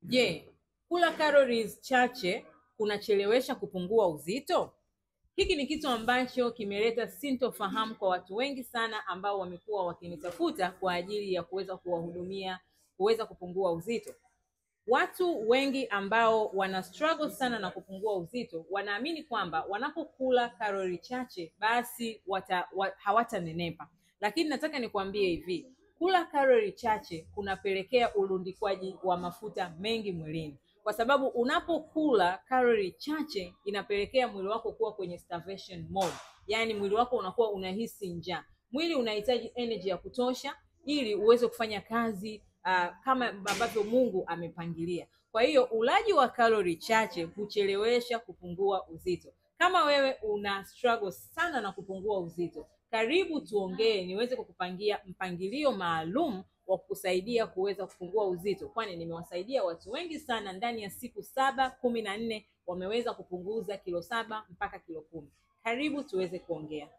Je, kula calories chache kunachelewesha kupungua uzito? Hiki ni kitu ambacho kimeleta sintofahamu kwa watu wengi sana ambao wamekuwa wakinitafuta kwa ajili ya kuweza kuwahudumia kuweza kupungua uzito. Watu wengi ambao wana struggle sana na kupungua uzito wanaamini kwamba wanapokula kalori chache basi hawatanenepa. Lakini nataka nikwambie hivi, kula kalori chache kunapelekea urundikwaji wa mafuta mengi mwilini. Kwa sababu unapokula kalori chache inapelekea mwili wako kuwa kwenye starvation mode. Yaani mwili wako unakuwa unahisi njaa. Mwili unahitaji energy ya kutosha ili uweze kufanya kazi kama ambavyo Mungu amepangilia. Kwa hiyo ulaji wa kalori chache huchelewesha kupungua uzito. Kama wewe una struggle sana na kupungua uzito, karibu tuongee niweze kukupangia mpangilio maalum wa kusaidia kuweza kupungua uzito, kwani nimewasaidia watu wengi sana ndani ya siku 7-14 wameweza kupunguza kilo 7 mpaka kilo 10. Karibu tuweze kuongea.